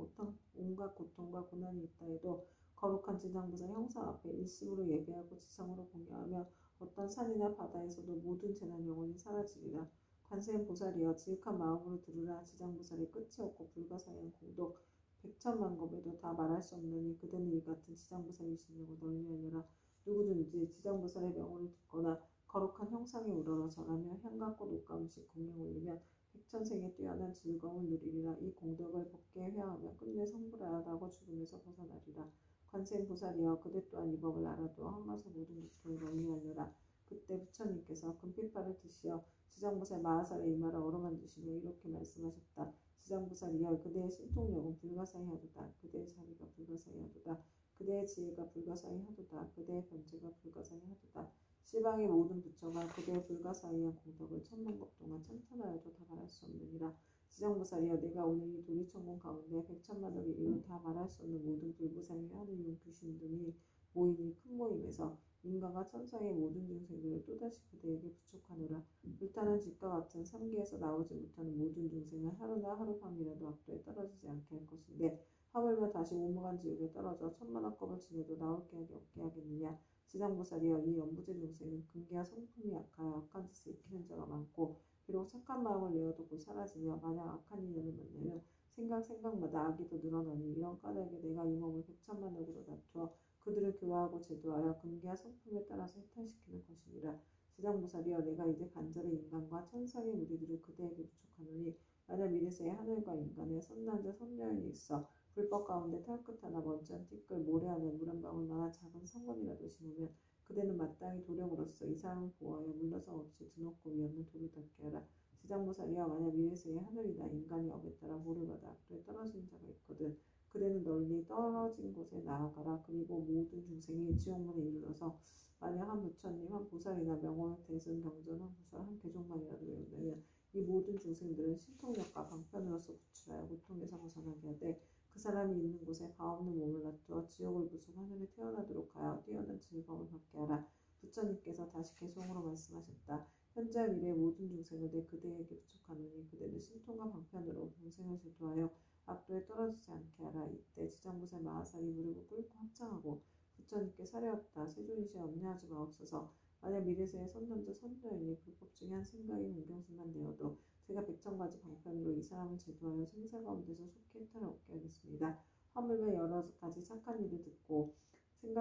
온갖 고통과 고난이 있다 해도 거룩한 지장보살 형상 앞에 일심으로 예배하고 지성으로 공양하며 어떤 산이나 바다에서도 모든 재난 영원히 사라지리라. 관세음 보살이여 지극한 마음으로 들으라. 지장보살의 끝이 없고 불가사의한 공덕 백천만겁에도 다 말할 수 없느니 그대는 이 같은 지장보살이시냐고 널리 알려라. 누구든지 지장보살의 명호를 듣거나 거룩한 형상에 우러러 절하며 향과 꽃, 옷과 음식 공양 올리면 백천생에 뛰어난 즐거움을 누리리라. 이 공덕을 법계에 회하하며 끝내 성불하다고 죽음에서 벗어나리라. 관세음 보살이여 그대 또한 이 법을 알아두어 한가서 모든 고통을 널리 알려라. 그때 부처님께서 금빛발을 드시어 지장보살 마하살에 이마를 어루만지시며 이렇게 말씀하셨다. 지장보살이여 그대의 신통력은 불가사의하도다. 그대의 자비가 불가사의하도다. 그대의 지혜가 불가사의하도다. 그대의 번제가 불가사의하도다. 시방의 모든 부처가 그대의 불가사의한 공덕을 천만급 동안 찬탄하여도 다 말할 수 없느니라. 지장보살이여 내가 오늘 이 도리천공 가운데 백천만억의 이루 다 말할 수 없는 모든 불구사의 하늘용 귀신 등이 모이니 큰 모임에서 인간과 천상의 모든 중생들을 또다시 그대에게 부축하노라. 불타는 집과 같은 삼계에서 나오지 못하는 모든 중생은 하루나 하룻밤이라도 악도에 떨어지지 않게 할 것인데 하물며 다시 오목한 지옥에 떨어져 천만억겁을 지내도 나올 계약이 없게 하겠느냐. 지장보살이여 이 연부제 중생은 근기와 성품이 약하여 악한 짓을 익히는 자가 많고 비록 착한 마음을 내어도 곧 사라지며 만약 악한 인연을 만나면 생각마다 악이 더 늘어나니 이런 까닭에 내가 이 몸을 백천만억으로 다투어 그들을 교화하고 제도하여 근기와 성품에 따라서 해탈시키는 것이니라. 지장보살이여 내가 이제 간절히 인간과 천상의 무리들을 그대에게 부축하노니 만약 미래세에 하늘과 인간에 선남자 선녀인이 있어 불법 가운데 털끝 하나 먼지한 티끌 모래 안에 물 한 방울만한 작은 성건이라도 심으면 그대는 마땅히 도령으로서 이 사람을 보호하여 물러서 없이 드높고 위 없는 돌을 닿게 하라. 지장보살이여 만약 미래세에 하늘이나 인간이 업에 따라 보를 받아 악도에 떨어지는 자가 있거든 그대는 널리 떨어진 곳에 나아가라. 그리고 모든 중생이 지옥문에 이르러서 만약 한 부처님, 한 보살이나 명호, 대승, 경전, 한 구설, 한 개종만이라도 외운다면 이 모든 중생들은 신통력과 방편으로서 구출하여 고통에서 벗어나게 하되 그 사람이 있는 곳에 가없는 몸을 놔두어 지옥을 부수고 하늘에 태어나도록 하여 뛰어난 즐거움을 받게 하라. 부처님께서 다시 개송으로 말씀하셨다. 현재와 미래의 모든 중생을 내 그대에게 부축하노니 그대는 신통과 방편으로 중생을 제도하여 악도에 떨어지지 않게 하라. 이때 지장보살 마하살이 무릎을 꿇고 합장하고 부처님께 사례었다. 세존이시여 염려하지 마옵소서. 만약 미래세의 선남자 선녀인이 불법 중에 한 생각이 문경수만 되어도 제가 백천가지 방편으로 이 사람을 제도하여 생사 가운데서 속히 해탈을 얻게 하겠습니다. 하물며 여러 가지 착한 일을 듣고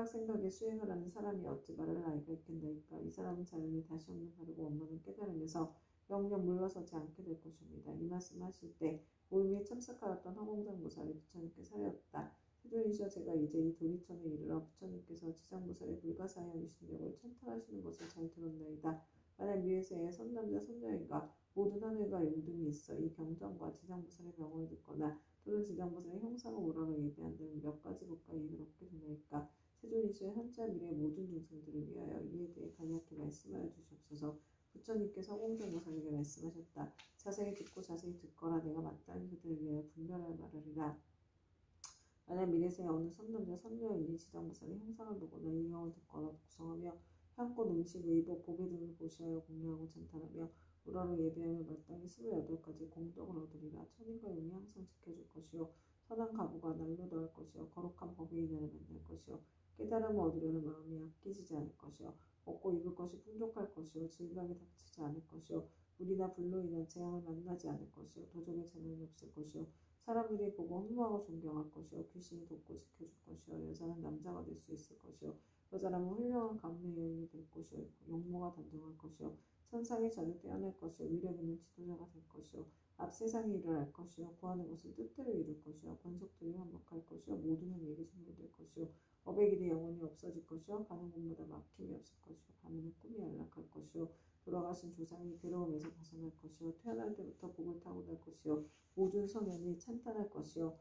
생각에 수행을 하는 사람이 어찌 말할 나이가 있겠나이까. 이 사람은 자연히 다시 없는 바르고 원만한 깨달음에서 영영 물러서지 않게 될 것입니다. 이 말씀 하실 때 모임에 참석하였던 화공장보살이 부처님께 사례었다. 세존이시여 제가 이제 이 도리천에 이르러 부처님께서 지장보살의 불가사의한 위신력을 찬탄하시는 것을 잘 들었나이다. 만약 미래세에 선남자 선녀인가 모든 하늘과 용등이 있어 이 경전과 지장보살의 명을 듣거나 또는 지장보살의 형상을 우러러 예배한다면 몇 가지 복과 이익을 얻게 되나이까. 세존이시여 현재 미래 모든 중생들을 위하여 이에 대해 간략히 말씀하여 주시옵소서. 부처님께서 공정보살에게 말씀하셨다. 자세히 듣고 자세히 듣거라. 내가 마땅히 그들을 위하여 분별하여 말하리라. 만약 미래세에 어느 선남자 선녀인이 지장보살의 형상을 보거나 이 명을 듣거나 독성하며 향꽃 음식 의복 보배 등을 보시하여 공유하고 찬탄하며 우러러 예배하며 마땅히 28가지 공덕을 얻으리라. 천인과 용이 항상 지켜줄 것이요 선한 가부가 날로 더할 것이요 거룩한 법의인을 만날 것이요 깨달음을 얻으려는 마음이 아끼지지 않을 것이요 먹고 입을 것이 풍족할 것이요 질병이 닥치지 않을 것이요 물이나 불로 인한 재앙을 만나지 않을 것이요 도적의 재난이 없을 것이요 사람들이 보고 흠모하고 존경할 것이요 귀신이 돕고 지켜줄 것이요 여자는 남자가 될 수 있을 것이요 여자라면 훌륭한 감내 여인이 될 것이요 용모가 단정할 것이요 천상의 자를 떼어낼 것이요 위력 있는 지도자가 될 것이요 앞 세상의 일을 알 것이요 구하는 것을 뜻대로 이룰 것이요 권속들이 한몫할 것이요 모두는 얘기 선물될 것이요 업의 길이 영원히 없어질 것이요 가는 곳마다 막힘이 없을 것이요 밤에는 꿈이 안락할 것이요 돌아가신 조상이 괴로움에서 벗어날 것이요 태어날 때부터 복을 타고날 것이요 모든 선언이 찬탄할 것이요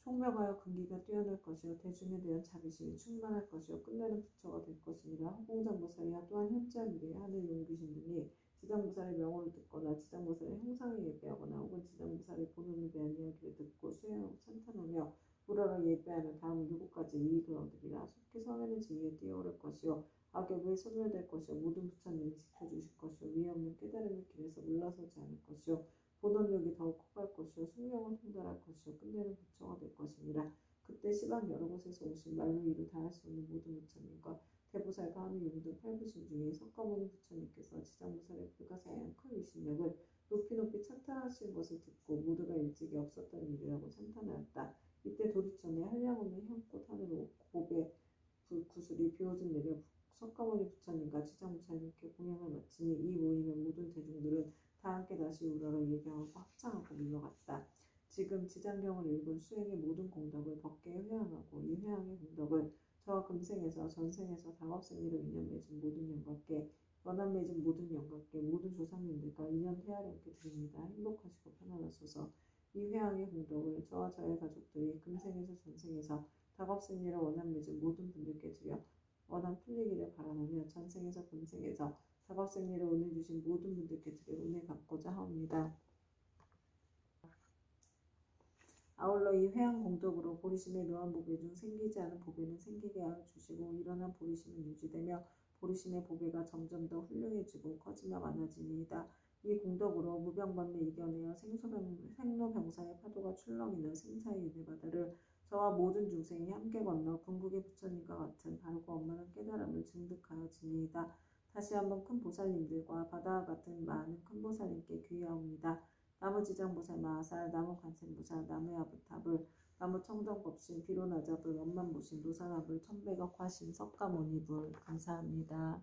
총명하여 근기가 뛰어날 것이요 대중에 대한 자비심이 충만할 것이요 끝내는 부처가 될 것이니라. 허공장보살이야 또한 현재 미래 하늘 용귀신 등이 지장보살의 명호를 듣거나 지장보살의 형상을 예배하거나 혹은 지장보살의 본원에 대한 이야기를 듣고 수행하고 찬탄하며 우러러 예배하며 다음 7가지 이익을 얻으리라. 속히 성에는 지위에 뛰어오를 것이요 악역에 소멸될 것이요 모든 부처님이 지켜주실 것이요 위에 없는 깨달음의 길에서 물러서지 않을 것이요 본원력이 더욱 커갈 것이요 숙명을 통달할 것이요 끝내는 부처가 될 것이니라. 그때 시방 여러 곳에서 오신 말로 이루 다할 수 없는 모든 부처님과 대보살과 하늘 용등 8부신 중에 석가모니 부처님께서 지장보살의 불가사의한 큰 위신력을 높이 높이 찬탄하신 것을 듣고 모두가 일찍이 없었던 일이라고 찬탄하였다. 이때 도리천에 한량없는 향꽃 하늘 고배 구슬이 비오듯 내려 석가모니 부처님과 지장보살님께 공양을 마치니 이 모임의 모든 대중들은 다 함께 다시 우러러 예배하고 합창하고 물러갔다. 지금 지장경을 읽은 수행의 모든 공덕을 법계에 회항하고 이 회항의 공덕을 저와 금생에서 전생에서 다업생리로 인연 맺은 모든 영광께 원한 맺은 모든 영광께 모든 조상님들과 인연 헤아림께 드립니다. 행복하시고 편안하소서. 이 회항의 공덕을 저와 저의 가족들이 금생에서 전생에서 다업생리로 원한 맺은 모든 분들께 드려 원한 풀리기를 바라며 전생에서 금생에서 다각생리를 은혜 주신 모든 분들께 드려 은혜 갚고자 하옵니다. 아울러 이 회항 공덕으로 보리심의 묘한 보배 중 생기지 않은 보배는 생기게 하여 주시고 일어난 보리심은 유지되며 보리심의 보배가 점점 더 훌륭해지고 커지며 많아지니이다. 이 공덕으로 무병반매 이겨내어 생로병사의 파도가 출렁이는 생사의 은혜 바다를 저와 모든 중생이 함께 건너 궁극의 부처님과 같은 바르고 원만한 깨달음을 증득하여 지니이다. 다시 한번 큰 보살님들과 바다와 같은 많은 큰 보살님께 귀하옵니다. 나무 지장보살 마하살, 나무 관세음보살, 나무 야부탑을, 나무 청정법신, 비로나잡을, 원만보신, 노사나불, 천백억 화신, 석가모니불 감사합니다.